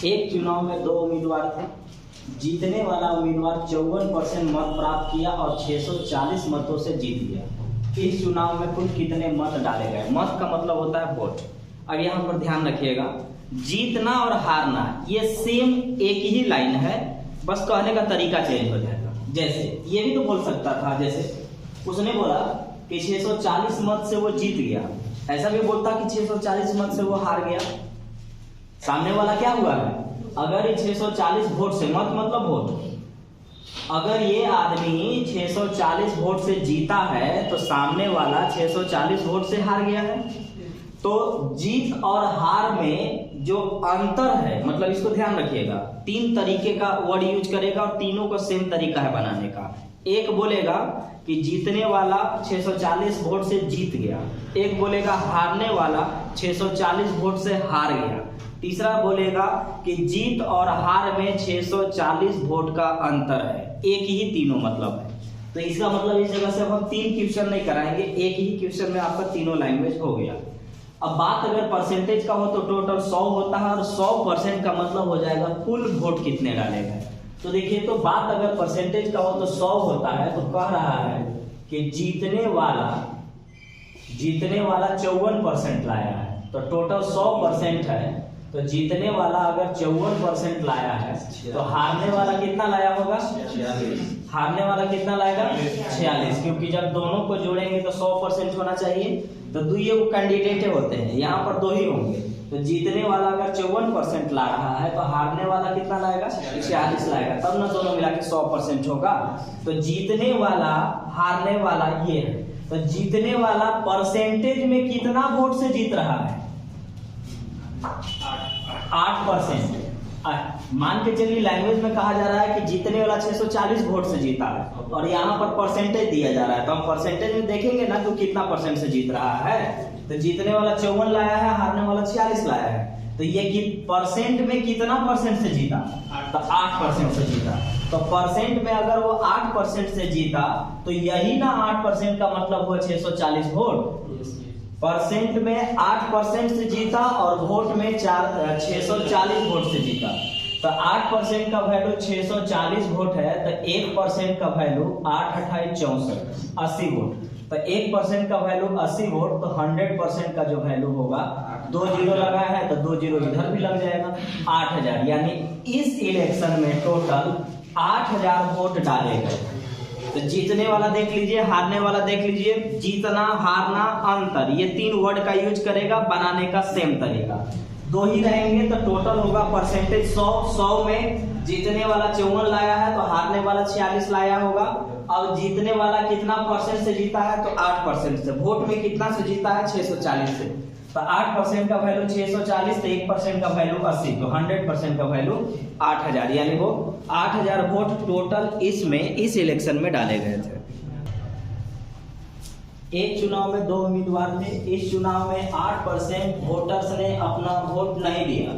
एक चुनाव में दो उम्मीदवार थे। जीतने वाला उम्मीदवार 54% मत प्राप्त किया और 640 मतों से जीत गया। इस चुनाव में कुल कितने मत डाले गए? मत का मतलब होता है वोट। अब यहाँ पर ध्यान रखिएगा, जीतना और हारना ये सेम एक ही लाइन है, बस कहने का तरीका चेंज हो जाएगा। जैसे ये भी तो बोल सकता था, जैसे उसने बोला कि 640 मत से वो जीत गया, ऐसा भी बोलता कि 640 मत से वो हार गया। सामने वाला क्या हुआ है, अगर ये 640 वोट से, मत मतलब वोट, अगर ये आदमी 640 वोट से जीता है तो सामने वाला 640 वोट से हार गया है। तो जीत और हार में जो अंतर है, मतलब इसको ध्यान रखिएगा, तीन तरीके का वर्ड यूज करेगा और तीनों का सेम तरीका है बनाने का। एक बोलेगा कि जीतने वाला 640 वोट से जीत गया, एक बोलेगा हारने वाला 640 वोट से हार गया, तीसरा बोलेगा कि जीत और हार में 640 वोट का अंतर है। एक ही तीनों मतलब है। तो इसका मतलब इस जगह से हम तीन क्वेश्चन नहीं कराएंगे, एक ही क्वेश्चन में आपका तीनों लैंग्वेज हो गया। अब बात अगर परसेंटेज का हो तो टोटल 100 होता है और 100% का मतलब हो जाएगा कुल वोट कितने डाले गए। तो देखिए, तो बात अगर परसेंटेज का हो तो 100 होता है, तो कह रहा है कि जीतने वाला 54% लाया है, तो टोटल 100% है। तो जीतने वाला अगर 54% लाया है तो हारने वाला कितना लाया होगा? 46। हारने वाला कितना लाएगा? 46, क्योंकि जब दोनों को जोड़ेंगे तो 100% होना चाहिए। तो दो कैंडिडेट होते हैं, यहाँ पर दो ही होंगे। तो जीतने वाला अगर 54% ला रहा है तो हारने वाला कितना लाएगा? 46 लाएगा, तब ना दोनों मिला के 100% होगा। तो जीतने वाला हारने वाला ये है। तो जीतने वाला परसेंटेज में कितना वोट से जीत रहा है? 8%। मान के चलिए लैंग्वेज में कहा जा रहा है कि जीतने वाला 640 वोट से जीता है और यहाँ पर परसेंटेज दिया जा रहा है, तो हम परसेंटेज में देखेंगे ना तो कितना परसेंट से जीत रहा है। तो जीतने वाला 54 लाया है, हारने वाला 46 लाया है, तो ये परसेंट में कितना परसेंट से जीता? तो 8% से जीता। तो परसेंट में अगर वो 8% से जीता तो यही ना 8% का मतलब हुआ 640 वोट। परसेंट में 8% से जीता और वोट में 640 वोट से जीता। तो 8% का वैल्यू 640 वोट है, तो 1% का वैल्यू 8 28 64 80 वोट। तो 1% का वैल्यू 80 वोट, तो 100% का जो वैल्यू होगा, 2 जीरो लगा है तो 2 जीरो इधर भी लग जाएगा, 8000। यानी इस इलेक्शन में टोटल 8000 वोट डाले गए। तो जीतने वाला देख लीजिए, हारने वाला देख लीजिए, जीतना हारना अंतर, ये तीन वर्ड का यूज करेगा, बनाने का सेम तरीका। दो ही रहेंगे तो टोटल होगा परसेंटेज 100 में जीतने वाला 54 लाया है तो हारने वाला 46 लाया होगा। अब जीतने वाला कितना परसेंट से जीता है? तो 8% से। वोट में कितना से जीता है? 640 से। तो 8% का वैल्यू 640, तो 1% का वैल्यू 80, तो 100% का वैल्यू 8000। यानी वो 8000 वोट टोटल इस इलेक्शन में डाले गए थे। एक चुनाव में दो उम्मीदवार थे। इस चुनाव में 8% वोटर्स ने अपना वोट नहीं दिया।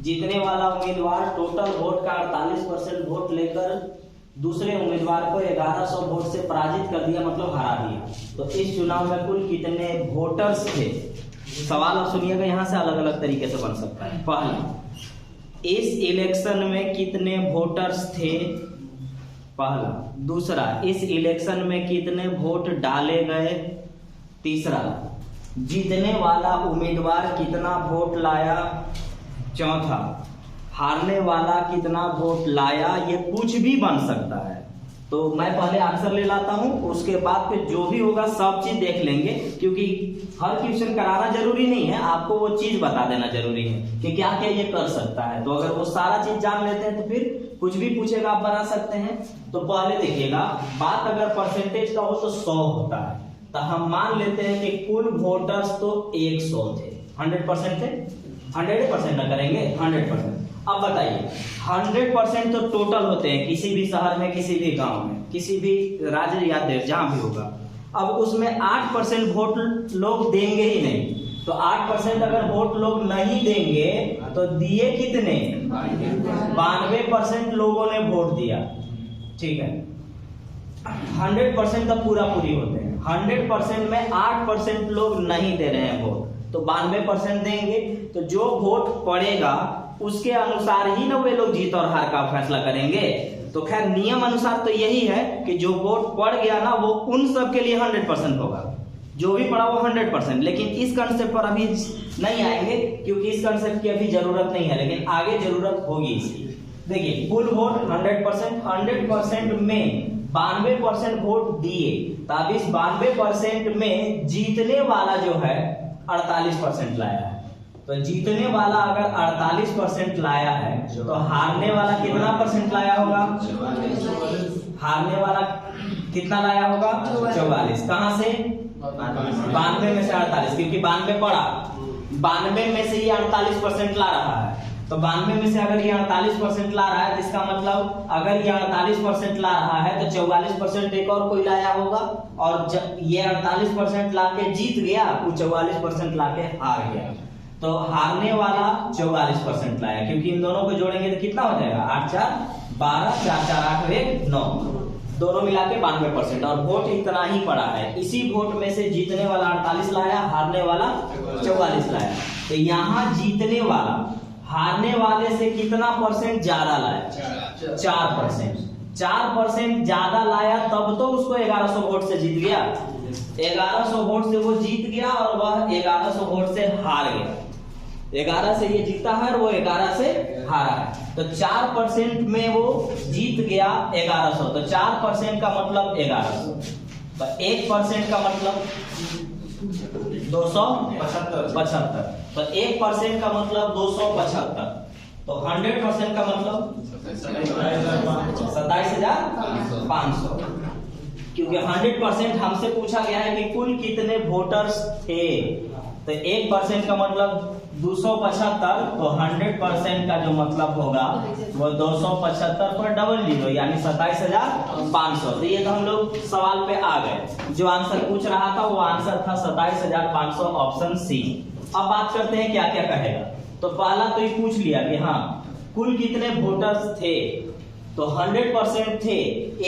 जीतने वाला उम्मीदवार टोटल वोट का 48% वोट लेकर दूसरे उम्मीदवार को 1100 वोट से पराजित कर दिया, मतलब हरा दिया। तो इस चुनाव में कुल कितने वोटर्स थे? सवाल आप सुनिएगा, यहाँ से अलग अलग तरीके से बन सकता है। पहला, इस इलेक्शन में कितने वोटर्स थे? पहला। दूसरा, इस इलेक्शन में कितने वोट डाले गए? तीसरा, जीतने वाला उम्मीदवार कितना वोट लाया? चौथा, हारने वाला कितना वोट लाया? ये कुछ भी बन सकता है। तो मैं पहले आंसर ले लाता हूं, उसके बाद फिर जो भी होगा सब चीज देख लेंगे, क्योंकि हर क्वेश्चन कराना जरूरी नहीं है, आपको वो चीज बता देना जरूरी है कि क्या क्या ये कर सकता है। तो अगर वो सारा चीज जान लेते हैं तो फिर कुछ भी पूछेगा आप बना सकते हैं। तो पहले देखिएगा, बात अगर परसेंटेज का हो तो 100 होता है, तो हम मान लेते हैं कि कुल वोटर्स तो 100 थे। 100% थे, 100% ना करेंगे, 100%। अब बताइए, 100% तो टोटल होते हैं किसी भी शहर में, किसी भी गांव में, किसी भी राज्य या देश, जहां भी होगा। अब उसमें 8% वोट लोग देंगे ही नहीं, तो 8% अगर वोट लोग नहीं देंगे तो दिए कितने? 92% लोगों ने वोट दिया। ठीक है, 100% तो पूरा पूरी होते हैं, 100% में 8% लोग नहीं दे रहे हैं वोट, तो 92% देंगे। तो जो वोट पड़ेगा उसके अनुसार ही ना वे लोग जीत और हार का फैसला करेंगे। तो खैर नियम अनुसार तो यही है कि जो वोट पड़ गया ना वो उन सब के लिए 100% होगा, जो भी पड़ा वो 100%। लेकिन इस कंसेप्ट पर अभी नहीं आएंगे क्योंकि इस कंसेप्ट की अभी जरूरत नहीं है, लेकिन आगे जरूरत होगी इसकी। देखिए कुल वोट 100% में 92% वोट दिए, तो अब इस 92% में जीतने वाला जो है 48% लाया है। तो जीतने वाला अगर 48% लाया है तो हारने वाला कितना परसेंट लाया होगा? हारने वाला कितना लाया होगा? 44। कहां से? 92 में से 48, क्योंकि 92 पड़ा, 92 में से ये 48% ला रहा है। तो 92 में से अगर ये 48% ला रहा है तो इसका मतलब अगर ये 48% ला रहा है तो 44% एक और कोई लाया होगा, और जब ये 48% ला के जीत गया वो 44% ला के हार गया। तो हारने वाला 44% लाया, क्योंकि इन दोनों को जोड़ेंगे तो कितना हो जाएगा? 8 4 12, 4 4 8 और 1 9, दोनों मिला के 92%। और वोट इतना ही पड़ा है। इसी वोट में से जीतने वाला 48 लाया, हारने वाला 44 लाया। तो यहाँ जीतने वाला हारने वाले से कितना परसेंट ज्यादा लाया? 4%। 4% ज्यादा लाया तब तो उसको 1100 वोट से जीत गया। 1100 वोट से वो जीत गया और वह 1100 वोट से हार गया। 11 से ये जीता है और वो 11 से हारा है। तो 4% में वो जीत गया 1100, तो 4% का मतलब 1100, तो 1% का मतलब 275, तो 1% का मतलब 275, तो 100% का मतलब 27,500, क्योंकि 100% हमसे पूछा गया है कि कुल कितने वोटर्स थे। तो 1% का मतलब 275, तो 100% का जो मतलब होगा वो 275 पर डबल जीरो यानी 27,500। तो ये तो हम लोग सवाल पे आ गए। जो आंसर पूछ रहा था वो आंसर था 27,500, ऑप्शन सी। अब बात करते हैं क्या क्या कहेगा। तो पहला तो ये पूछ लिया कि हाँ कुल कितने वोटर्स थे, तो 100% थे।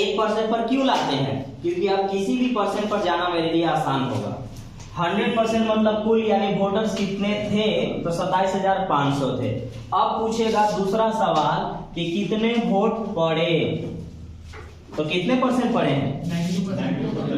1% पर क्यों लाते हैं? क्योंकि अब किसी भी परसेंट पर जाना मेरे लिए आसान होगा। 100% मतलब कुल यानी वोटर्स कितने थे, तो 27,500 थे। अब पूछेगा दूसरा सवाल कि कितने वोट पड़े, तो कितने परसेंट पड़े हैं?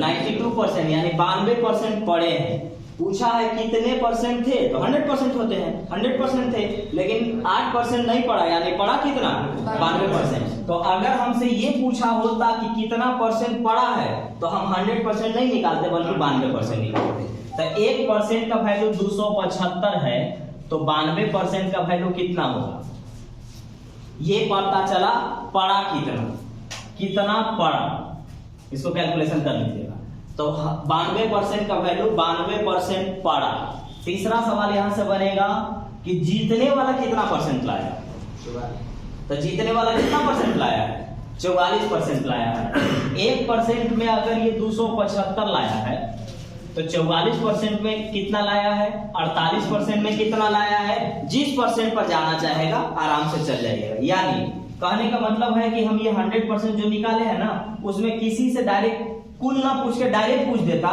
92%, यानी 92% पड़े हैं। पूछा है कितने परसेंट थे, तो 100% होते हैं, 100% थे, लेकिन 8% नहीं पड़ा, यानी पड़ा कितना? 92%। तो अगर हमसे ये पूछा होता कि कितना परसेंट पड़ा है तो हम 100% नहीं निकालते बल्कि 92% निकालते। तो 1% का वैल्यू 275 है, तो 92% का वैल्यू कितना होगा? ये पता चला पड़ा कितना पड़ा, इसको कैलकुलेशन कर लीजिएगा। तो 92% का वैल्यू 92% पड़ा। तीसरा सवाल यहां से बनेगा कि जीतने वाला कितना परसेंट लाया? तो जीतने वाला कितना परसेंट लाया है? 44% लाया है। 1% में अगर ये 275 लाया है तो 44% में कितना लाया है? 48% में कितना लाया है? जिस परसेंट पर जाना चाहेगा आराम से चल जाइएगा। यानी कहने का मतलब है कि हम ये 100% जो निकाले हैं ना, उसमें किसी से डायरेक्ट कुल ना पूछ के डायरेक्ट पूछ देता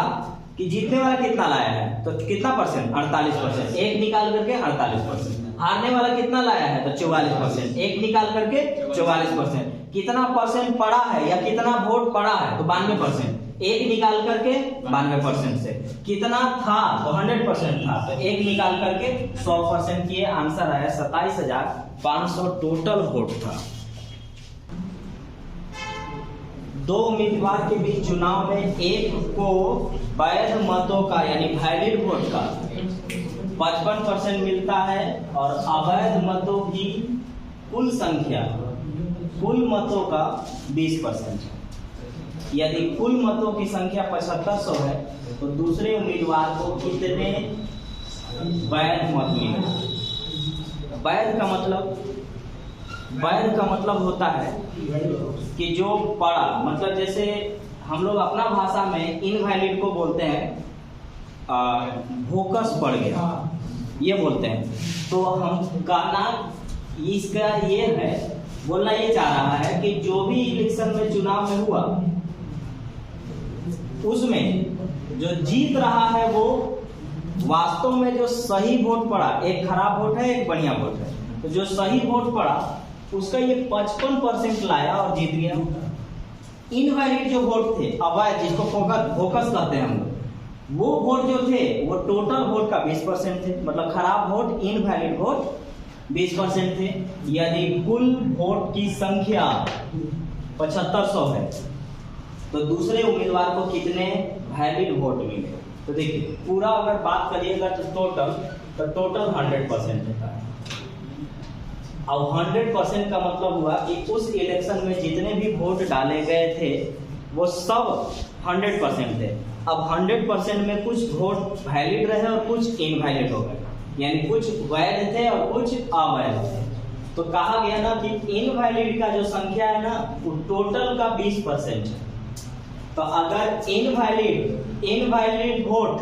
कि जीतने वाला कितना लाया है, तो कितना परसेंट? 48%। एक निकाल करके 48%। हारने वाला कितना लाया है? तो 44%। एक निकाल करके 44%। कितना परसेंट पड़ा है या कितना वोट पड़ा है? तो 92%। एक निकाल करके 92% से कितना था? तो 100% था, तो एक निकाल करके 100% किए, आंसर आया 27,500 टोटल वोट था। दो उम्मीदवार के बीच चुनाव में एक को वैध मतों का यानी वैलिड वोट का 55% मिलता है और अवैध मतों की कुल संख्या कुल मतों का 20%। यदि कुल मतों की संख्या 7500 है तो दूसरे उम्मीदवार को कितने वैध मत मिले? वैध का मतलब होता है कि जो पड़ा, मतलब जैसे हम लोग अपना भाषा में इनवैलिड को बोलते हैं भोकस पड़ गया, ये बोलते हैं। तो हम कहना इसका ये है, बोलना ये चाह रहा है कि जो भी इलेक्शन में चुनाव में हुआ उसमें जो जीत रहा है वो वास्तव में जो सही वोट पड़ा, एक खराब वोट है एक बढ़िया वोट है, तो जो सही वोट पड़ा उसका ये 55% लाया और जीत गया। इनवैलिड जो वोट थे, अवैध, जिसको फोकस कहते हैं हम लोग, वो वोट जो थे वो टोटल वोट का 20% थे, मतलब खराब वोट, इनवैलिड वोट 20% थे। यदि कुल वोट की संख्या 7500 है तो दूसरे उम्मीदवार को कितने वैलिड वोट मिले? तो देखिए पूरा अगर बात करिएगा तो टोटल 100% होता है। अब 100% का मतलब हुआ कि उस इलेक्शन में जितने भी वोट डाले गए थे वो सब 100% थे। अब 100% में कुछ वोट वैलिड रहे और कुछ इनवैलिड हो गए, यानी कुछ वैध थे और कुछ अवैध थे। तो कहा गया ना कि इनवैलिड का जो संख्या है ना वो टोटल का 20% है। तो अगर इनवैलिड वोट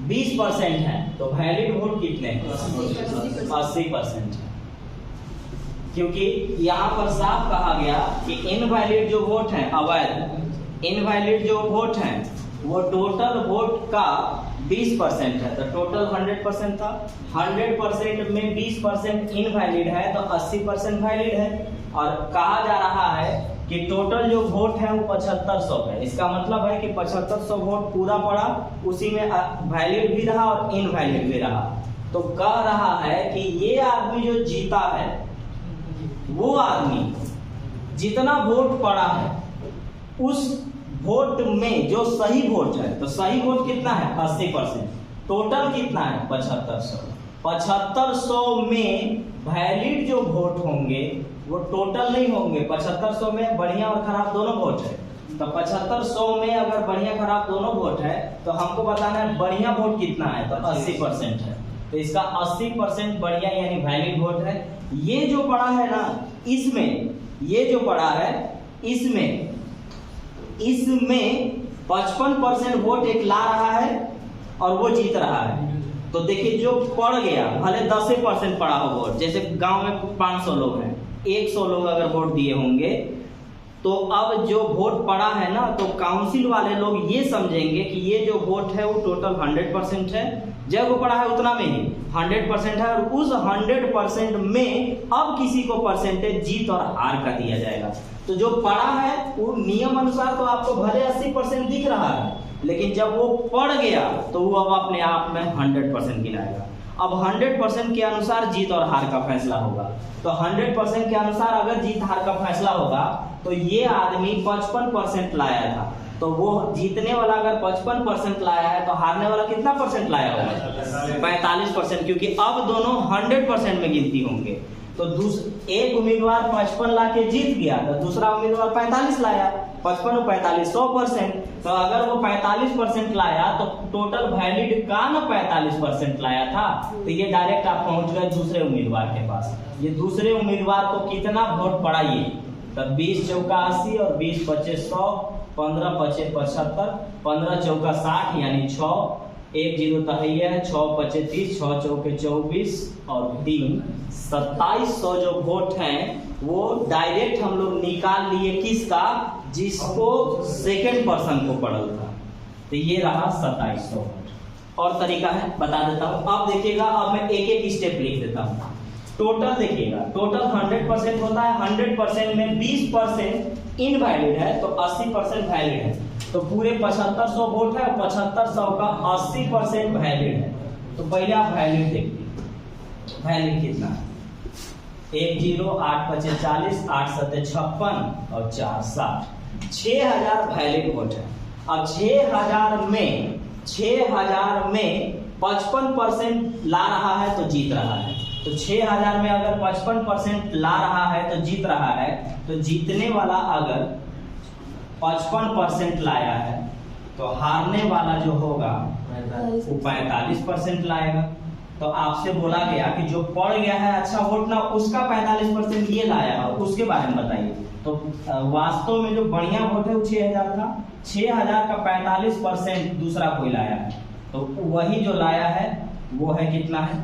20% है तो वैलिड वोट कितने हैं? 80% है। क्योंकि यहाँ पर साफ कहा गया कि इनवैलिड जो वोट हैं, अवैध इनवैलिड जो वोट हैं वो टोटल वोट का 20% है। तो टोटल 100% था, 100% में 20% इनवैलिड है तो 80% वैलिड है। और कहा जा रहा है कि टोटल जो वोट है वो 7500 है। इसका मतलब है कि 7500 वोट पूरा पड़ा, उसी में वैलिड भी रहा और इनवैलिड भी रहा। तो कह रहा है कि ये आदमी जो जीता है, वो आदमी जितना वोट पड़ा है उस वोट में जो सही वोट है, तो सही वोट कितना है? 80%। टोटल कितना है? 7500। 7500 में वैलिड जो वोट होंगे वो टोटल नहीं होंगे। 7500 में बढ़िया और खराब दोनों वोट है। तो 7500 में अगर बढ़िया खराब दोनों वोट है तो हमको बताना है बढ़िया वोट कितना है, तो 80% है। तो इसका 80% बढ़िया यानी वैलिड वोट है। ये जो पड़ा है ना, इसमें ये जो पड़ा है इसमें 55% वोट एक ला रहा है और वो जीत रहा है। तो देखिए जो पड़ गया, भले 10% पड़ा हो वोट, जैसे गांव में 500 लोग हैं, 100 लोग अगर वोट दिए होंगे तो अब जो वोट पड़ा है ना, तो काउंसिल वाले लोग ये समझेंगे कि ये जो वोट है वो टोटल 100% है। जब वो पड़ा है उतना में ही 100% है और उस 100% में अब किसी को परसेंटेज जीत और हार का दिया जाएगा। तो जो पड़ा है वो नियम अनुसार तो आपको भले 80% दिख रहा है, लेकिन जब वो पड़ गया तो वो अब अपने आप में 100% गिनाएगा। अब 100% के अनुसार जीत और हार का फैसला होगा। तो 100% के अनुसार अगर जीत हार का फैसला होगा तो ये आदमी 55% लाया था, तो वो जीतने वाला अगर 55% लाया है तो हारने वाला कितना परसेंट लाया होगा? 45%, क्योंकि अब दोनों 100% में गिनती होंगे। तो एक उम्मीदवार 55 ला के जीत गया तो दूसरा उम्मीदवार 45 लाया, 55 और 45 100%। तो अगर वो 45% लाया तो टोटल वैलिड का ना 45% लाया था, तो ये डायरेक्ट आप पहुंच गए दूसरे उम्मीदवार के पास। ये दूसरे उम्मीदवार को कितना वोट पड़ा? ये तब 20 चौका 80 और 20 25 100, 15 25 75, 15 चौका 60 यानी 6, 1 0 तो है, 6 25 30, 6 चौके 24 और 3 2700 जो वोट हैं वो डायरेक्ट हम लोग निकाल लिए किसका? जिसको सेकंड पर्सन को पड़ल था। तो ये रहा 2700 वोट। और तरीका है, बता देता हूं। अब देखिएगा, अब मैं एक एक स्टेप लिख देता हूं। टोटल देखिएगा, टोटल 100% होता है, 100% में 20% इनवैलिड है तो 80% वैलिड है। तो पूरे 7500 वोट है, 7500 का 80% वैलिड है। तो पहले आप वैलिड देखिए, वैलिड कितना है? 1 0 8 5 40, 8 7 56 और 4 60, 6000 वैलिड वोट है। अब 6000 में 55% ला रहा है तो जीत रहा है। तो 6000 में अगर 55% ला रहा है तो जीत रहा है, तो जीतने वाला अगर 55% लाया है तो हारने वाला जो होगा वो 45% लाएगा। तो आपसे बोला गया कि जो पड़ गया है अच्छा वोट ना, उसका 45% ये लाया और उसके बारे में बताइए। तो वास्तव में जो बढ़िया वोट है वो 6000 था, 6000 का 45% दूसरा कोई लाया है, तो वही जो लाया है वो है कितना है?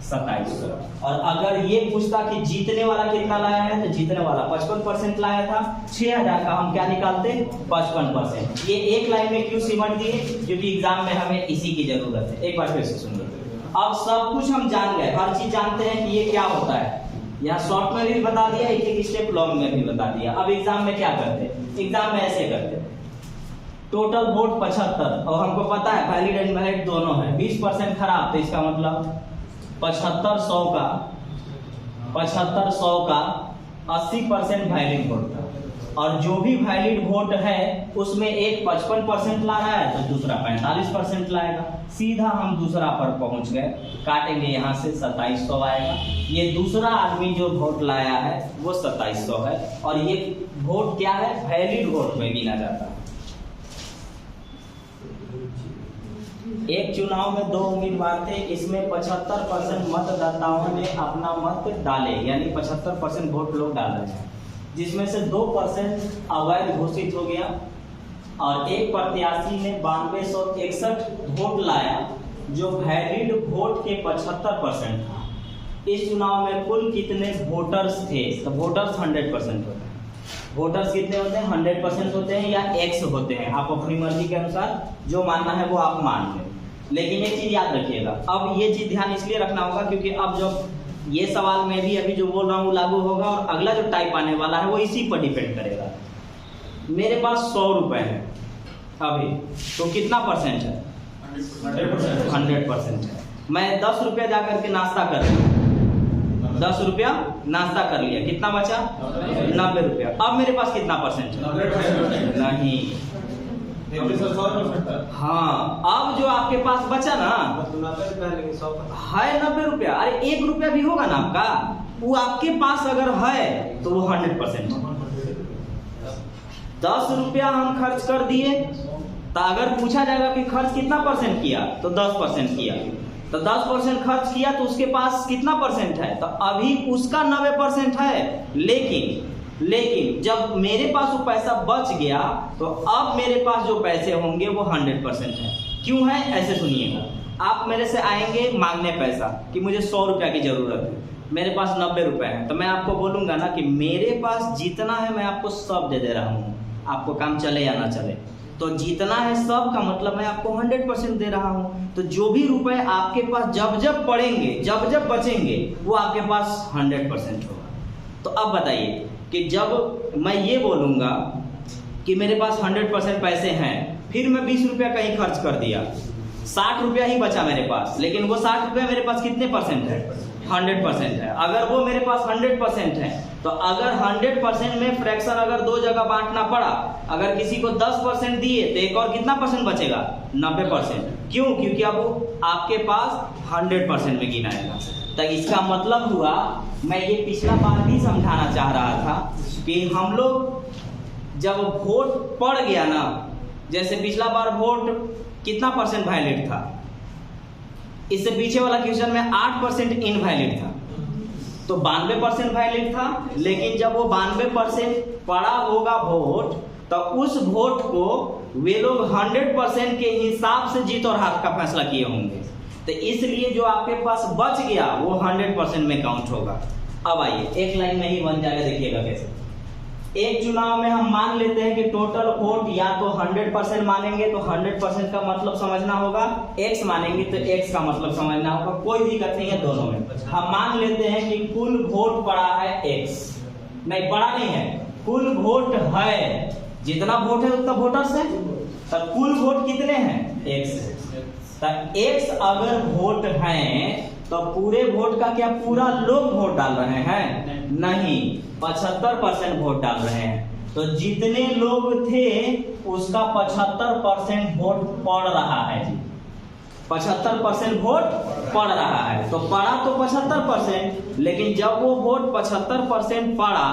2700। और अगर ये पूछता कि जीतने वाला कितना लाया है, तो जीतने वाला 55% लाया था, 6000 का हम क्या निकालते, 55%। ये एक लाइन में क्यों सिमट दिए, क्योंकि एग्जाम में हमें इसी की जरूरत है। एक बार फिर से सुनिए, अब सब कुछ हम जान गए, हर चीज जानते हैं कि ये क्या होता है। यहाँ शॉर्ट में भी बता दिया, एक एक स्टेप लॉन्ग में भी बता दिया। अब एग्जाम में क्या करते, एग्जाम में ऐसे करते, टोटल वोट 75 और हमको पता है वैलिड एंड इनवैलिड दोनों है, 20% खराब, तो इसका मतलब 7500 का 80% वैलिड वोट था। और जो भी वैलिड वोट है उसमें एक 55% ला रहा है तो दूसरा 45% लाएगा। सीधा हम दूसरा पर पहुंच गए, काटेंगे यहाँ से 2700 आएगा। ये दूसरा आदमी जो वोट लाया है वो 2700 है, और ये वोट क्या है, वैलिड वोट में गिना जाता है। एक चुनाव में 2 उम्मीदवार थे, इसमें 75% मतदाताओं ने अपना मत डाले, यानी 75% वोट लोग डाल रहे हैं, जिसमें से 2% अवैध घोषित हो गया और एक प्रत्याशी ने 9261 वोट लाया जो वैलिड वोट के 75% था। इस चुनाव में कुल कितने वोटर्स थे, तो वोटर्स 100% होते हैं। वोटर्स कितने होते हैं, 100% होते हैं या एक्स होते हैं, आप अपनी मर्जी के अनुसार जो मानना है वो आप मान लें। लेकिन एक चीज याद रखिएगा, अब ये चीज ध्यान इसलिए रखना होगा क्योंकि अब जब ये सवाल में भी अभी जो बोल रहा हूँ लागू होगा, और अगला जो टाइप आने वाला है वो इसी पर डिपेंड करेगा। मेरे पास 100 रुपए है अभी, तो कितना परसेंट है, 100% है। मैं 10 रुपया जाकर के नाश्ता कर लिया, 10 रुपया नाश्ता कर लिया, कितना बचा, 90 रुपया। अब मेरे पास कितना परसेंट है, नहीं, हाँ, अब जो आपके पास बचा ना है 90 रुपया, अरे 1 रुपया भी होगा ना आपका, वो आपके पास अगर है तो वो 100%। 10 रुपया हम खर्च कर दिए, तो अगर पूछा जाएगा कि खर्च कितना परसेंट किया, तो 10% किया, तो 10% खर्च किया तो उसके पास कितना परसेंट है, तो अभी उसका 90% है। लेकिन जब मेरे पास वो पैसा बच गया तो अब मेरे पास जो पैसे होंगे वो 100% है। क्यों है, ऐसे सुनिएगा, आप मेरे से आएंगे मांगने पैसा कि मुझे 100 रुपया की जरूरत है, मेरे पास 90 रुपए है, तो मैं आपको बोलूंगा ना कि मेरे पास जितना है मैं आपको सब दे रहा हूँ, आपको काम चले या ना चले। तो जितना है सब का मतलब मैं आपको 100% दे रहा हूँ। तो जो भी रुपए आपके पास जब जब पड़ेंगे, जब जब बचेंगे, वो आपके पास 100% होगा। तो अब बताइए कि जब मैं ये बोलूंगा कि मेरे पास 100% पैसे हैं, फिर मैं 20 रुपया कहीं खर्च कर दिया, 60 रुपया ही बचा मेरे पास, लेकिन वो 60 रुपया मेरे पास कितने परसेंट है, 100% है। अगर वो मेरे पास 100% है, तो अगर 100% में फ्रैक्शन अगर 2 जगह बांटना पड़ा, अगर किसी को 10% दिए तो एक और कितना परसेंट बचेगा, 90%। क्यों, क्योंकि अब वो आपके पास 100% में गिनाएगा। तो इसका मतलब हुआ, मैं ये पिछला बार भी समझाना चाह रहा था कि हम लोग जब वोट पड़ गया ना, जैसे पिछला बार वोट कितना परसेंट वैलिड था, इससे पीछे वाला क्वेश्चन में 8% इनवैलिड था, तो 92% वैलिड था। लेकिन जब वो 92% पड़ा होगा वोट, तो उस वोट को वे लोग 100% के हिसाब से जीत और हार का फैसला किए होंगे। तो इसलिए जो आपके पास बच गया वो 100% में काउंट होगा। अब आइए एक लाइन में ही बन जाएगा, देखिएगा कैसे। एक चुनाव में हम मान लेते हैं कि टोटल वोट या तो 100% मानेंगे तो 100% का मतलब समझना होगा, x मानेंगे तो x का मतलब समझना होगा, कोई दिक्कत नहीं है दोनों में। हम मान लेते हैं कि कुल वोट पड़ा है x, नहीं पड़ा नहीं है, कुल वोट है, जितना वोट है उतना वोटर्स है, तो कुल वोट कितने हैं, x है। तो x अगर वोट हैं तो पूरे वोट का क्या पूरा लोग वोट डाल रहे हैं, नहीं, 75% वोट डाल रहे हैं। तो जितने लोग थे उसका 75% वोट पड़ रहा है जी, 75% वोट पड़ रहा है। तो पड़ा तो 75%, लेकिन जब वो वोट 75% पड़ा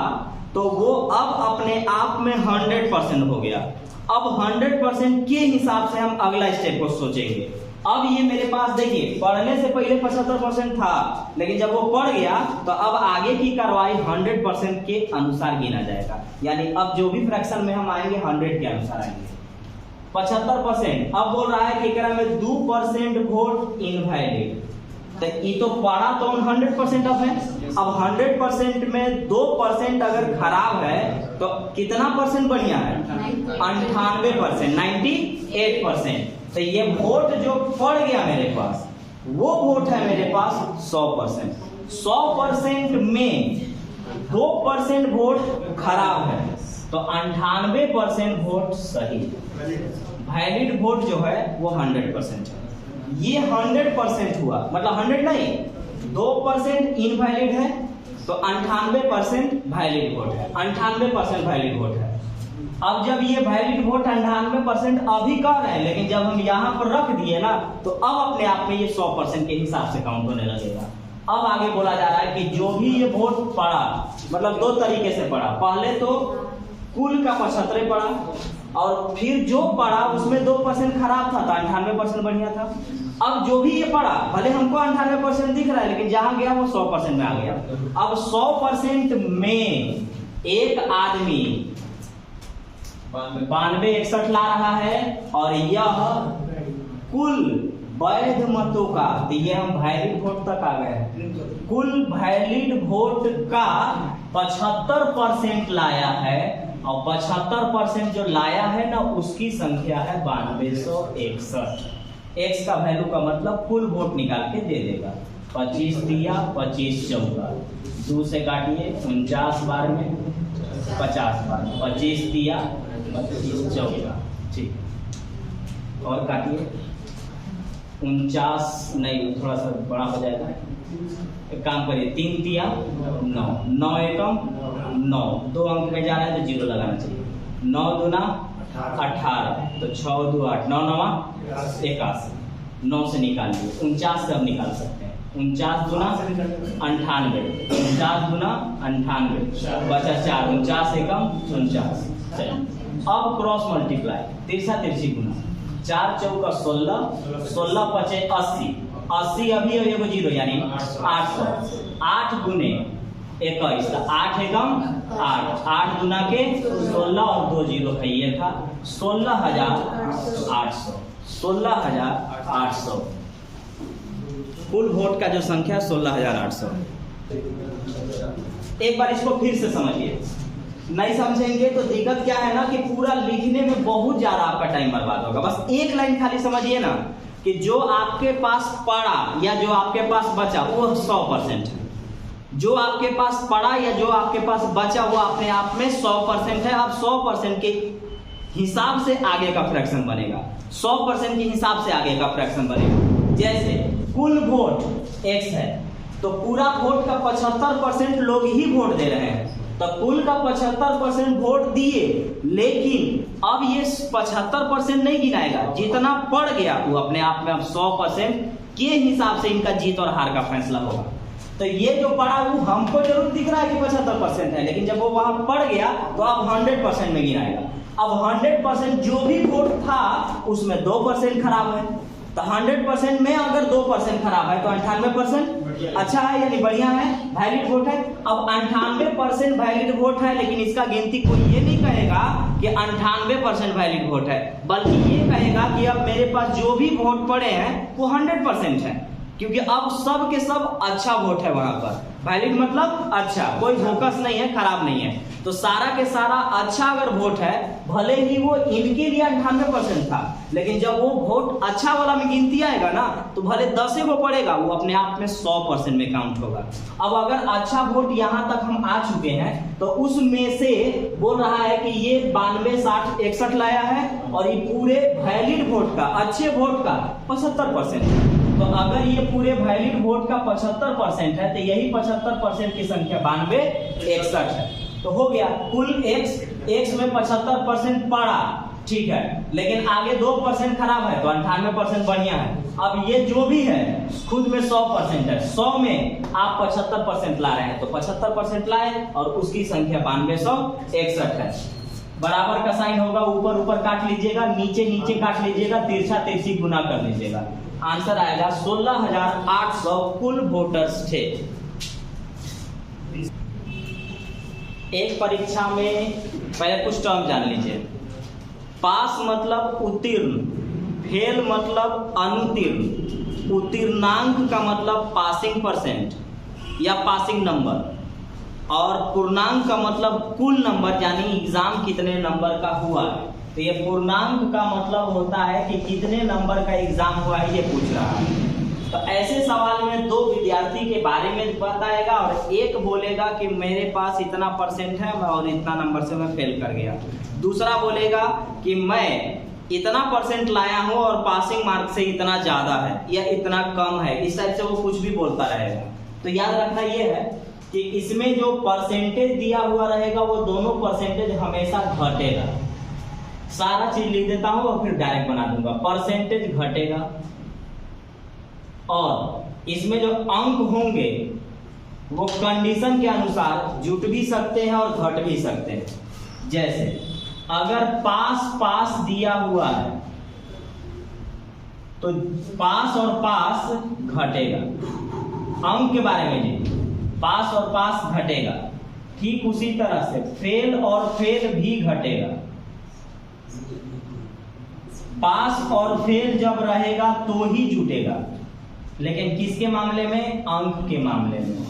तो वो अब अपने आप में 100% हो गया। अब 100% के हिसाब से हम अगला स्टेप को सोचेंगे। अब ये मेरे पास देखिए, पढ़ने से पहले 75% था, लेकिन जब वो पढ़ गया तो अब आगे की कार्रवाई 100% के अनुसार गिना जाएगा। यानी अब जो भी फ्रैक्शन में हम आएंगे 100 के अनुसार आएंगे। 75%, अब बोल रहा है कि एकरा में 2% वोट इनवैलिड, तो ये तो पढ़ा तो 100% अब है। अब 100% में 2% अगर खराब है तो कितना परसेंट बढ़िया है? 98%, 98%। तो ये वोट जो पड़ गया मेरे पास, वो वोट है मेरे पास 100%। 100% में 2% वोट खराब है, तो 98% वोट सही। वैलिड वोट जो है वो 100% है। ये 100% हुआ, मतलब 100 नहीं, 2% इनवैलिड है, तो 98% वैलिड वोट है। 98% वैलिड वोट है। अब जब ये वैलिड वोट 98% अभी कर रहे हैं, लेकिन जब हम यहाँ पर रख दिए ना, तो अब अपने आप में ये 100% के हिसाब से काउंट होने लगेगा। अब आगे बोला जा रहा है कि जो भी ये वोट पड़ा, मतलब 2 तरीके से पड़ा। पहले तो कुल का 75 पड़ा, और फिर जो पड़ा उसमें 2% खराब था, तो 98% बढ़िया था। अब जो भी ये पड़ा, भले हमको 98% दिख रहा है, लेकिन जहां गया वो 100% में आ गया। अब 100% में एक आदमी 92, 61 ला रहा है, और यह कुल वैध मतों का, तो ये हम वैलिड वोट तक आ गए, कुल वैलिड वोट का 75% लाया है। और 75% जो लाया है ना, उसकी संख्या है 9261। एक्स का वैल्यू का मतलब कुल वोट निकाल के दे देगा। 25 दिया, 25 चौका, 2 से काटिए, 49 बार में 50 बार, 25 दिया, 25 चौका, ठीक। और काटिए, 49 नहीं, थोड़ा सा बड़ा हो जाएगा। एक काम करिए, 3 दिया 9, 9 एकम 9, 2 अंक में जा रहा है तो 0 लगाना चाहिए। 9 दूना 18, तो 6 2 8, 9 9 81, 9 से निकालिए। 49 से अब निकाल सकते हैं। 49 दूना 98, 49 दूना 98, बचा 4, 49 एकम 49। अब क्रॉस मल्टीप्लाई, तिरछा तिरछी गुना, 4 चौका 16, 16 पचे 80, 80 अभी एगो 0 यानी 800, 8 गुने 21, 8 एकम 8, 8 गुना के 16 और 2 0 है, ये था 16,800। 16,800 कुल वोट का जो संख्या 16,800। एक बार इसको फिर से समझिए, नहीं समझेंगे तो दिक्कत क्या है ना, कि पूरा लिखने में बहुत ज्यादा आपका टाइम बर्बाद होगा। बस एक लाइन खाली समझिए ना, कि जो आपके पास पड़ा या जो आपके पास बचा वो 100% है। जो आपके पास पड़ा या जो आपके पास बचा वो अपने आप में 100% है। अब 100% के हिसाब से आगे का फ्रैक्शन बनेगा, 100% के हिसाब से आगे का फ्रैक्शन बनेगा। जैसे कुल वोट x है, तो पूरा वोट का 75% लोग ही वोट दे रहे हैं, तो कुल का 75% वोट दिए, लेकिन अब ये 75% नहीं गिनाएगा, जितना पड़ गया वो अपने आप में अब 100% के हिसाब से इनका जीत और हार का फैसला होगा। तो ये जो पड़ा वो हमको जरूर दिख रहा है कि 75% है, लेकिन जब वो वहां पड़ गया तो अब 100% में गिनाएगा। अब 100% जो भी वोट था उसमें 2% खराब है, तो 100% में अगर 2% खराब है तो 98% अच्छा है, यानी बढ़िया है, वैलिड वोट है। अब 98% वैलिड वोट है, लेकिन इसका गिनती कोई ये नहीं कहेगा कि 98% वैलिड वोट है, बल्कि ये कहेगा कि अब मेरे पास जो भी वोट पड़े हैं वो 100% है, क्योंकि अब सब के सब अच्छा वोट है वहां पर। वैलिड मतलब अच्छा, कोई फोकस नहीं है, खराब नहीं है, तो सारा के सारा अच्छा अगर वोट है, भले ही वो इनके लिए 98% था, लेकिन जब वो वोट अच्छा वाला में गिनती आएगा ना, तो भले 10 को पड़ेगा, वो अपने आप में 100% में काउंट होगा। अब अगर अच्छा वोट यहाँ तक हम आ चुके हैं, तो उसमें से बोल रहा है कि ये 92, 60, 61 लाया है, और ये पूरे वैलिड वोट का, अच्छे वोट का 75% है। तो अगर ये पूरे वैलिड वोट का 75% है, तो यही 75% की संख्या 92, 61 है। तो हो गया कुल x में 75% पड़ा, ठीक है, लेकिन आगे 2% खराब है, तो 98% बढ़िया है। अब ये जो भी है खुद में 100% है, 100 में आप 75% ला रहे हैं, तो 75% लाए और उसकी संख्या 9261 है। बराबर का साइन होगा, ऊपर ऊपर काट लीजिएगा, नीचे नीचे काट लीजिएगा, तिरछा तिरछी गुना कर लीजिएगा, आंसर आएगा 16,800 कुल वोटर्स थे। एक परीक्षा में पहले कुछ टर्म जान लीजिए। पास मतलब उत्तीर्ण, फेल मतलब अनुत्तीर्ण, उत्तीर्णांक का मतलब पासिंग परसेंट या पासिंग नंबर, और पूर्णांक का मतलब कुल नंबर, यानी एग्जाम कितने नंबर का हुआ है। तो ये पूर्णांक का मतलब होता है कि कितने नंबर का एग्जाम हुआ है, ये पूछ रहा है। तो ऐसे सवाल में दो विद्यार्थी के बारे में बताएगा और एक बोलेगा कि मेरे पास इतना परसेंट है और इतना नंबर से मैं फेल कर गया। दूसरा बोलेगा कि मैं इतना परसेंट लाया हूं और पासिंग मार्क से इतना ज्यादा है या इतना कम है, इस टाइप से वो कुछ भी बोलता रहेगा। तो याद रखना ये है कि इसमें जो परसेंटेज दिया हुआ रहेगा वो दोनों परसेंटेज हमेशा घटेगा। सारा चीज लिख देता हूं और फिर डायरेक्ट बना दूंगा। परसेंटेज घटेगा और इसमें जो अंक होंगे वो कंडीशन के अनुसार जुट भी सकते हैं और घट भी सकते हैं। जैसे अगर पास दिया हुआ है तो पास और पास घटेगा। अंक के बारे में जी, पास और पास घटेगा। ठीक उसी तरह से फेल और फेल भी घटेगा। पास और फेल जब रहेगा तो ही जुटेगा, लेकिन किसके मामले में? अंक के मामले में।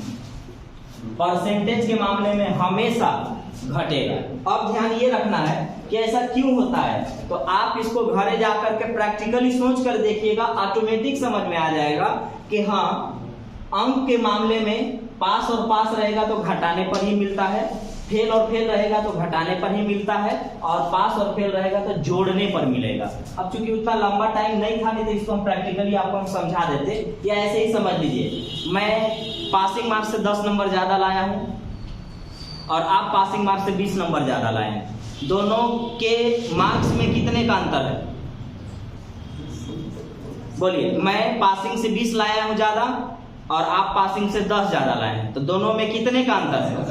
परसेंटेज के मामले में हमेशा घटेगा। अब ध्यान ये रखना है कि ऐसा क्यों होता है, तो आप इसको घरे जाकर के प्रैक्टिकली सोच कर देखिएगा, ऑटोमेटिक समझ में आ जाएगा कि हाँ, अंक के मामले में पास और पास रहेगा तो घटाने पर ही मिलता है, फेल और फेल रहेगा तो घटाने पर ही मिलता है, और पास और फेल रहेगा तो जोड़ने पर मिलेगा। अब चूंकि उतना लंबा टाइम नहीं था, नहीं तो इसको हम प्रैक्टिकली आपको हम समझा देते, या ऐसे ही समझ लीजिए, मैं पासिंग मार्क्स से 10 नंबर ज्यादा लाया हूं और आप पासिंग मार्क्स से 20 नंबर ज्यादा लाए हैं। दोनों के मार्क्स में कितने का अंतर है? बोलिए। मैं पासिंग से 20 लाया हूं ज्यादा और आप पासिंग से 10 ज्यादा लाए हैं, तो दोनों में कितने का अंतर है?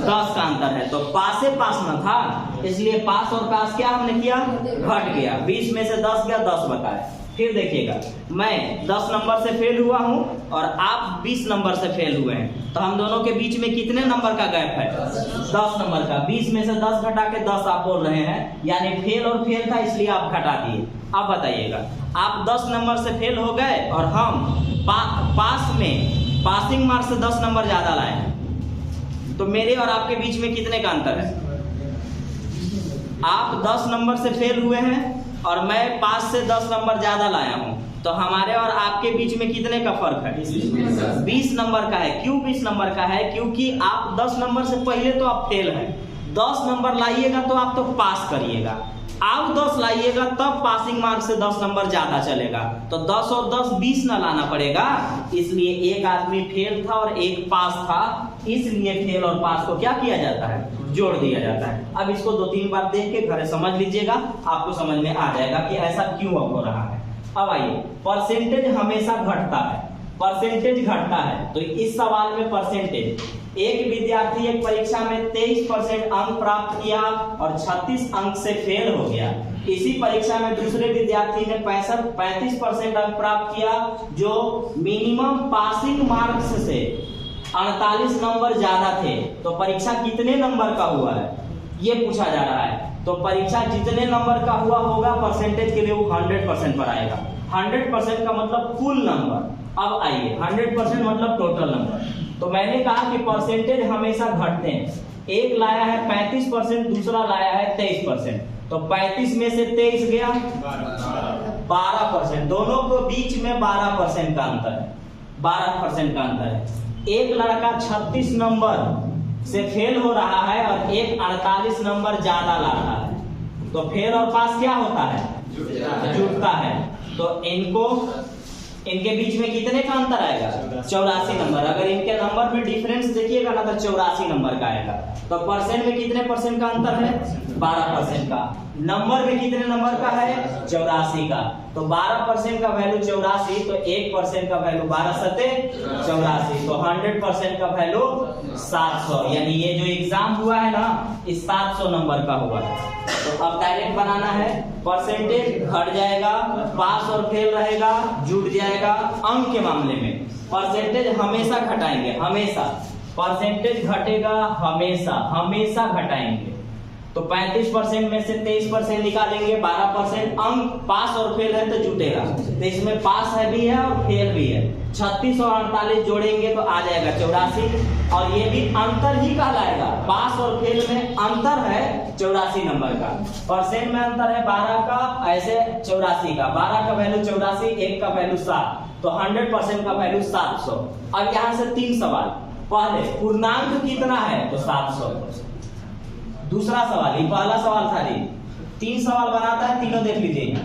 10 का अंतर है। तो पास से पास न था, इसलिए पास और पास क्या हमने किया? घट गया। 20 में से 10 गया, 10 बताए। फिर देखिएगा, मैं 10 नंबर से फेल हुआ हूं और आप 20 नंबर से फेल हुए हैं, तो हम दोनों के बीच में कितने नंबर का गैप है? 10 नंबर का। 20 में से 10 घटा के 10 आप बोल रहे हैं, यानी फेल और फेल था, इसलिए आप घटा दिए। अब बताइएगा, आप 10 नंबर से फेल हो गए और हम पास में पासिंग मार्क्स से 10 नंबर ज्यादा लाए हैं, तो मेरे और आपके बीच में कितने का अंतर है? आप 10 नंबर से फेल हुए हैं और मैं पास से 10 नंबर ज्यादा लाया हूं, तो हमारे और आपके बीच में कितने का फर्क है? 20 नंबर का है। क्यों 20 नंबर का है? क्योंकि आप 10 नंबर से पहले तो आप फेल हैं। 10 नंबर लाइएगा तो आप तो पास करिएगा, आप 10 लाइएगा तब पासिंग मार्क्स से 10 नंबर ज्यादा चलेगा, तो 10 और 10 20 ना लाना पड़ेगा। इसलिए एक आदमी फेल था और एक पास था, इसलिए फेल और पास को क्या किया जाता है? जोड़ दिया जाता है। अब इसको 2-3 बार देख के घरे समझ लीजिएगा, आपको समझ में आ जाएगा कि ऐसा क्यों हो रहा है। अब आइए, परसेंटेज हमेशा घटता है। परसेंटेज घटता है तो इस सवाल में परसेंटेज, एक विद्यार्थी एक परीक्षा में 23% अंक प्राप्त किया और 36 अंक से फेल हो गया। इसी परीक्षा में दूसरे विद्यार्थी ने 35% अंक प्राप्त किया, जो मिनिमम पासिंग मार्क्स से 48 नंबर ज्यादा थे। तो परीक्षा कितने नंबर का हुआ है ये पूछा जा रहा है। तो परीक्षा जितने नंबर का हुआ होगा, परसेंटेज के लिए वो 100% पर आएगा। 100% का मतलब कुल नंबर। अब आइए, 100% मतलब टोटल नंबर। तो मैंने कहा कि परसेंटेज हमेशा घटते हैं। एक लाया है 35%, दूसरा लाया है 23%, तो 35 में से 23 गया 12%। दोनों को बीच में 12% का अंतर है। 12% का अंतर है। एक लड़का 36 नंबर से फेल हो रहा है और एक 48 नंबर ज्यादा ला रहा है, तो फेल और पास क्या होता है? जुड़ता है। तो इनके बीच में कितने का अंतर आएगा? 84 नंबर। अगर इनके नंबर में डिफरेंस देखिएगा ना तो 84 नंबर का आएगा। तो परसेंट में कितने परसेंट का अंतर है? 12% का। नंबर में कितने नंबर का है? 84 का। तो 12% का वैल्यू 84, तो 1% का वैल्यू 12 सते 84, तो 100% का वैल्यू 700। यानी ये जो एग्जाम हुआ है ना, इस 700 नंबर का हुआ है। तो अब डायरेक्ट बनाना है, परसेंटेज घट जाएगा, पास और फेल रहेगा, जुड़ जाएगा। अंक के मामले में परसेंटेज हमेशा घटाएंगे, हमेशा परसेंटेज घटेगा, हमेशा घटाएंगे। तो 35% में से 23% निकालेंगे, 12% अंक पास और फेल है तो जुटेगा, तो इसमें पास है भी है और फेल भी है। 36 और 48 जोड़ेंगे तो आ जाएगा 84, और ये भी अंतर ही कहलाएगा, पास और फेल में अंतर है 84 नंबर का। परसेंट में अंतर है 12 का, ऐसे 84 का, 12 का वैल्यू 84, 1 का वैल्यू 7, तो 100% का वैल्यू 700। अब यहाँ से 3 सवाल, पहले पूर्णांक कितना है तो 700, दूसरा सवाल, ये पहला सवाल था जी, 3 सवाल बनाता है, तीनों देख लीजिए।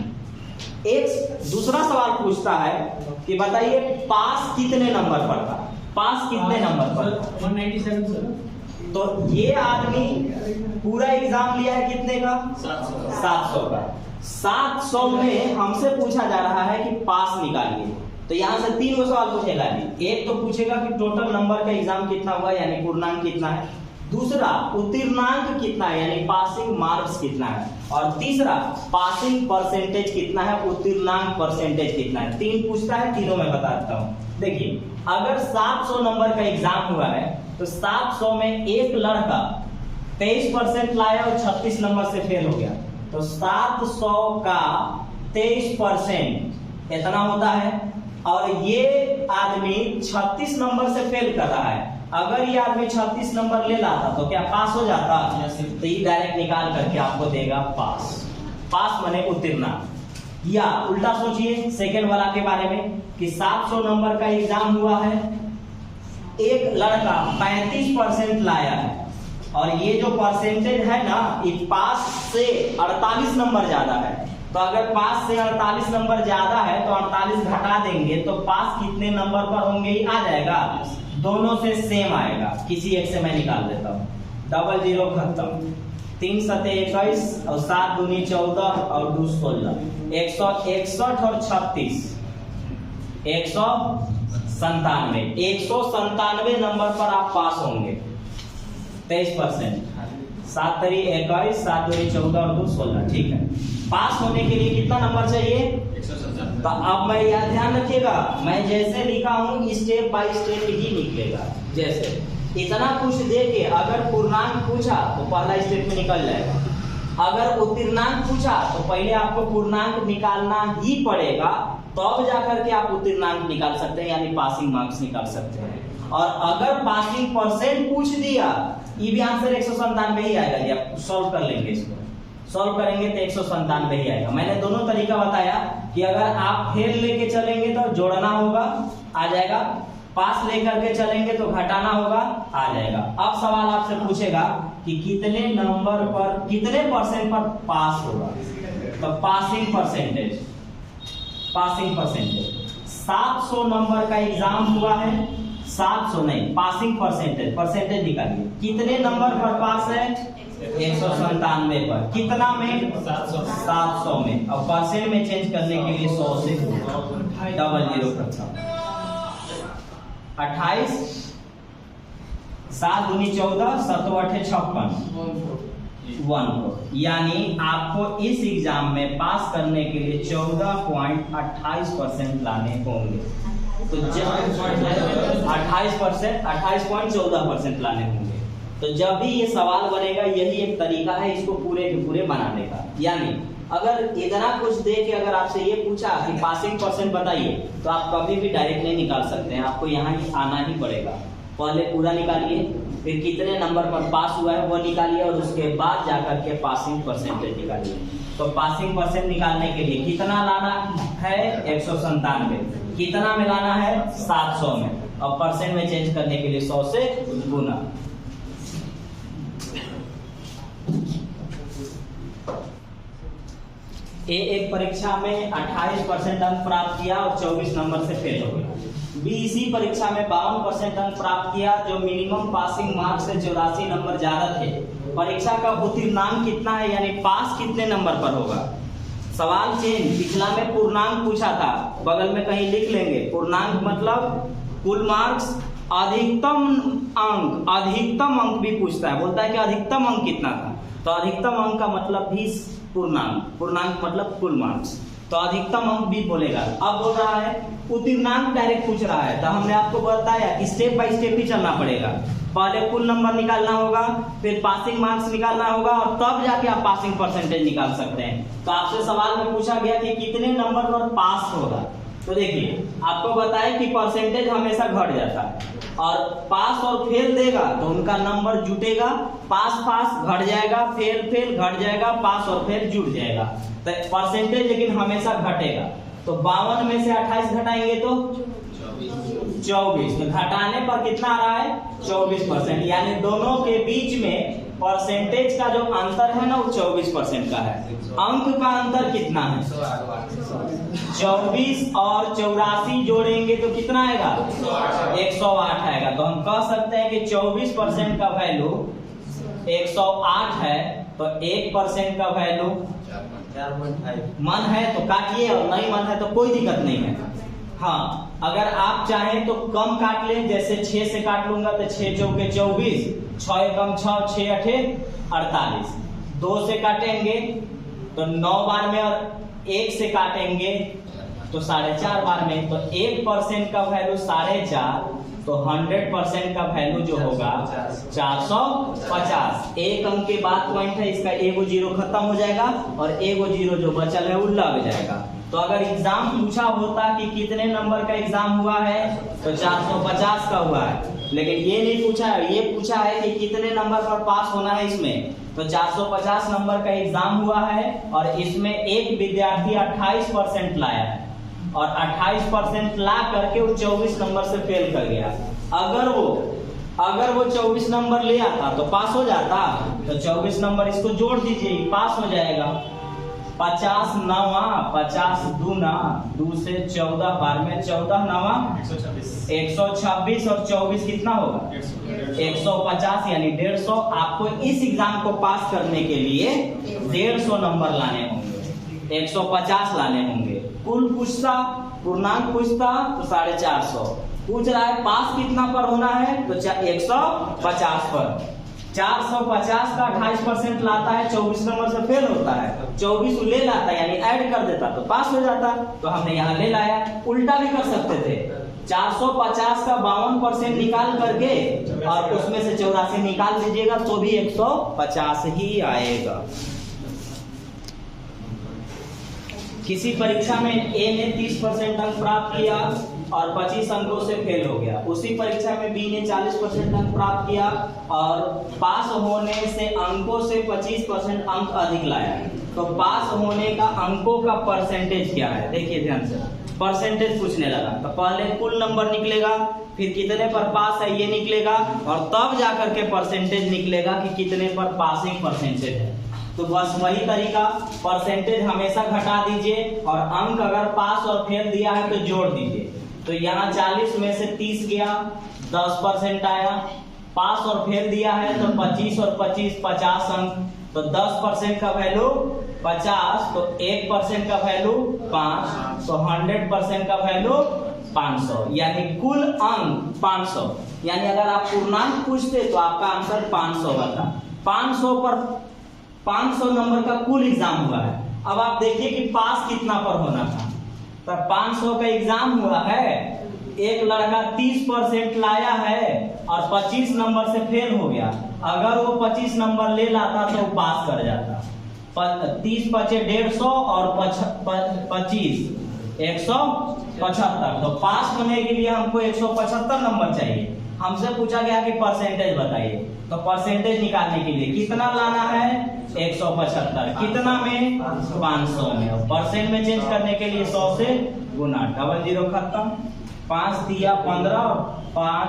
एक दूसरा सवाल पूछता है कि बताइए पास कितने नंबर पर था, पास कितने नंबर पर? 197 सर। तो ये आदमी पूरा एग्जाम लिया है कितने का? 700 का। 700 में हमसे पूछा जा रहा है कि पास निकालिए, तो यहाँ से 3 गो सवाल पूछेगा जी। एक तो पूछेगा कि टोटल नंबर का एग्जाम कितना हुआ, यानी पूर्णांक कितना है, दूसरा उत्तीर्णांक कितना है, यानी पासिंग मार्क्स कितना है, और तीसरा पासिंग परसेंटेज कितना है, उत्तीर्णांक परसेंटेज कितना है। 3 पूछता है, तीनों में बता देता हूँ। देखिए अगर 700 नंबर का एग्जाम हुआ है तो 700 में एक लड़का 23% लाया और 36 नंबर से फेल हो गया, तो 700 का 23% इतना होता है, और ये आदमी 36 नंबर से फेल कर रहा है। अगर ये आदमी 36 नंबर ले लाता तो क्या पास हो जाता? तो ये डायरेक्ट निकाल करके आपको देगा पास। पास माने उत्तीर्णांक। या उल्टा सोचिए सेकंड वाला के बारे में कि 700 नंबर का एग्जाम हुआ है, एक लड़का 35% लाया है, और ये जो परसेंटेज है ना, ये पास से 48 नंबर ज्यादा है, तो अगर पास से 48 नंबर ज्यादा है तो 48 घटा देंगे तो पास कितने नंबर पर होंगे ये आ जाएगा, दोनों से सेम आएगा। किसी एक से मैं निकाल देता हूँ, 00 खत्म, 3 सते 21 और 7 दूनी 14 और 2 16, 161 और 36 197, 197 नंबर पर आप पास होंगे 23%। 7 तरी 21, 7 दूनी 14 और 2 16, ठीक है। पास होने के लिए कितना नंबर चाहिए? 197। तो अब मैं याद ध्यान रखिएगा, मैं जैसे लिखा हूँ स्टेप बाय स्टेप ही निकलेगा। जैसे इतना कुछ दे के अगर पूर्णांक पूछा तो पहला स्टेप में निकल जाएगा, अगर उत्तीर्णांक पूछा तो पहले आपको पूर्णांक निकालना ही पड़ेगा, तब जाकर के आप उत्तीर्णांक निकाल सकते हैं, यानी पासिंग मार्क्स निकाल सकते हैं। और अगर पासिंग परसेंट पूछ दिया, ये भी आंसर 197 ही आएगा। ये आप सॉल्व कर लेंगे, इसको सॉल्व करेंगे तो 197 ही आएगा। मैंने दोनों तरीका बताया कि अगर आप फेल लेके चलेंगे तो जोड़ना होगा, आ जाएगा, पास लेकर के चलेंगे तो घटाना होगा, आ जाएगा। अब सवाल आपसे पूछेगा कि कितने नंबर पर, कितने परसेंट पर पास होगा, तो passing percentage, passing percentage 700 number का एग्जाम हुआ है, 700 नहीं, पासिंग परसेंटेज, परसेंटेज निकालिए, कितने नंबर पर पास है? 197 पर। कितना में? 700 में। अब परसेंट में चेंज करने के लिए 100 से 00 करता हूं, 28, 7 दूनी 14, 7 8 56, 1 यानी आपको इस एग्जाम में पास करने के लिए 14.28% लाने होंगे। तो जब 28%, 28.14% लाने होंगे। तो जब भी ये सवाल बनेगा, यही एक तरीका है इसको पूरे के पूरे बनाने का। यानी अगर इतना कुछ दे के अगर आपसे ये पूछा कि पासिंग परसेंट बताइए, तो आप कभी भी डायरेक्ट नहीं निकाल सकते हैं, आपको यहाँ ही आना ही पड़ेगा। पहले पूरा निकालिए, फिर कितने नंबर पर पास हुआ है वो निकालिए, और उसके बाद जाकर के पासिंग परसेंटेज निकालिए। तो पासिंग परसेंट निकालने के लिए कितना लाना है? 197। कितना में लाना है? 700 में। और परसेंट में चेंज करने के लिए 100 से गुना। एक परीक्षा में 28% अंक प्राप्त किया और 24 नंबर से फेल हो गया। बी इसी परीक्षा में 52% अंक प्राप्त किया, जो मिनिमम पासिंग मार्क्स से 84 नंबर ज्यादा थे। परीक्षा का उत्तीर्णांक कितना है, यानी पास कितने नंबर पर होगा? सवाल चेंज, पिछला में पूर्णांक पूछा था, बगल में कहीं लिख लेंगे। पूर्णांक मतलब कुल मार्क्स, अधिकतम अंक, अधिकतम अंक भी पूछता है, बोलता है कि अधिकतम अंक कितना था, तो अधिकतम अंक का मतलब भी पूर्णांक, पूर्णांक मतलब कुल मार्क्स, तो अधिकतम अंक भी बोलेगा। अब बोल रहा है उत्तीर्णांक डायरेक्ट पूछ रहा है, तो हमने आपको बताया कि स्टेप बाय स्टेप ही चलना पड़ेगा। पहले कुल नंबर निकालना होगा, फिर पासिंग मार्क्स निकालना होगा और तब जाके आप पासिंग परसेंटेज निकाल सकते हैं। तो आपसे सवाल में पूछा गया कि कितने नंबर पर पास होगा। तो देखिए आपको बताया कि परसेंटेज हमेशा घट जाता है और पास और फेल देगा तो उनका नंबर जुटेगा, पास पास घट जाएगा, फेल फेल घट जाएगा, पास और फेल जुट जाएगा। तो परसेंटेज लेकिन हमेशा घटेगा। तो 52 में से 28 घटाएंगे तो 24। तो घटाने पर कितना आ रहा है 24%, यानी दोनों के बीच में परसेंटेज का जो अंतर है ना वो 24% का है। अंक का अंतर कितना है 24 और 84 जोड़ेंगे तो कितना आएगा 108 आएगा। तो हम कह सकते हैं कि 24% का वैल्यू 108 है, तो 1% का वैल्यू 4.5 मन है तो काटिए और नहीं मन है तो कोई दिक्कत नहीं है। हाँ, अगर आप चाहें तो कम काट लें, जैसे 6 से काट लूंगा तो 6 चौके 24, 6 एकम 6, 6 अठे 48। 2 से काटेंगे तो 9 बार में और 1 से काटेंगे तो 4.5 बार में। तो 1% का वैल्यू 4.5, तो 100% का वैल्यू जो होगा 450। एक अंक के बाद पॉइंट है, इसका एगो जीरो खत्म हो जाएगा और एगो जीरो जो बचल है वो लग जाएगा। तो अगर एग्जाम पूछा होता कि कितने नंबर का एग्जाम हुआ है तो 450 का हुआ है, लेकिन ये नहीं पूछा है, ये पूछा है कि कितने नंबर पर पास होना है इसमें। तो 450 नंबर का एग्जाम हुआ है और इसमें एक विद्यार्थी 28% लाया है और 28% ला करके वो 24 नंबर से फेल कर गया। अगर वो 24 नंबर ले आता तो पास हो जाता। तो 24 नंबर इसको जोड़ दीजिए, पास हो जाएगा। 50 नवा 50 दूना 2 से 14 बार में 14 नवा 126 और 24 कितना होगा 150, यानी 150। आपको इस एग्जाम को पास करने के लिए 150 नंबर लाने होंगे, 150 लाने होंगे। कुल पूछता, पूर्णांक पूछता तो 450 पूछ रहा है, पास कितना पर होना है तो 150 पर। 450 का 28% लाता है, 24 नंबर से फेल होता है, 24 ले लाता है यानी ऐड कर देता तो पास हो जाता। तो हमने यहाँ ले लाया। उल्टा भी कर सकते थे, 450 का 52% निकाल करके और उसमें से 84 निकाल दीजिएगा तो भी 150 ही आएगा। किसी परीक्षा में ए ने 30% अंक प्राप्त किया और 25 अंकों से फेल हो गया। उसी परीक्षा में बी ने 40% अंक प्राप्त किया और पास होने से अंकों से 25% अंक अधिक लाया। तो पास होने का अंकों का परसेंटेज क्या है, देखिए ध्यान से। परसेंटेज पूछने लगा तो पहले कुल नंबर निकलेगा, फिर कितने पर पास है ये निकलेगा और तब जाकर के परसेंटेज निकलेगा कि कितने पर पासिंग परसेंटेज है। तो बस वही तरीका, परसेंटेज हमेशा घटा दीजिए और अंक अगर पास और फेल दिया है तो जोड़ दीजिए। तो यहाँ 40 में से 30 गया, 10% आया। पास और फेल दिया है तो 25 और 25 50 अंक, तो 10% का वैल्यू 50, तो 1% का वैल्यू 5, तो 100% का वैल्यू 500, यानी कुल अंक 500। यानी अगर आप पूर्णांक पूछते तो आपका आंसर 500 बता। 500 पर 500 नंबर का कुल एग्जाम हुआ है। अब आप देखिए कि पास कितना पर होना था। तो 500 का एग्जाम हुआ है, एक लड़का 30% लाया है और 25 नंबर से फेल हो गया। अगर वो 25 नंबर ले लाता तो वो पास कर जाता। 30 बचे 150 और 25 175। तो पास होने के लिए हमको 175 नंबर चाहिए। हमसे पूछा गया कि परसेंटेज बताइए, तो परसेंटेज निकालने के लिए कितना लाना है 175, कितना में 500 में, और परसेंट में चेंज करने के लिए 100 से गुना, डबल जीरो खत्म। 5 दिया 15, 5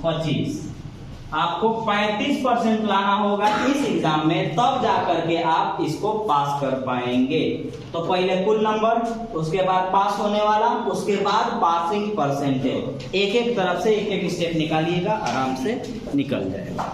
25। आपको 35% लाना होगा इस एग्जाम में, तब जाकर के आप इसको पास कर पाएंगे। तो पहले कुल नंबर, उसके बाद पास होने वाला, उसके बाद पासिंग परसेंटेज। एक एक तरफ से एक एक स्टेप निकालिएगा, आराम से निकल जाएगा।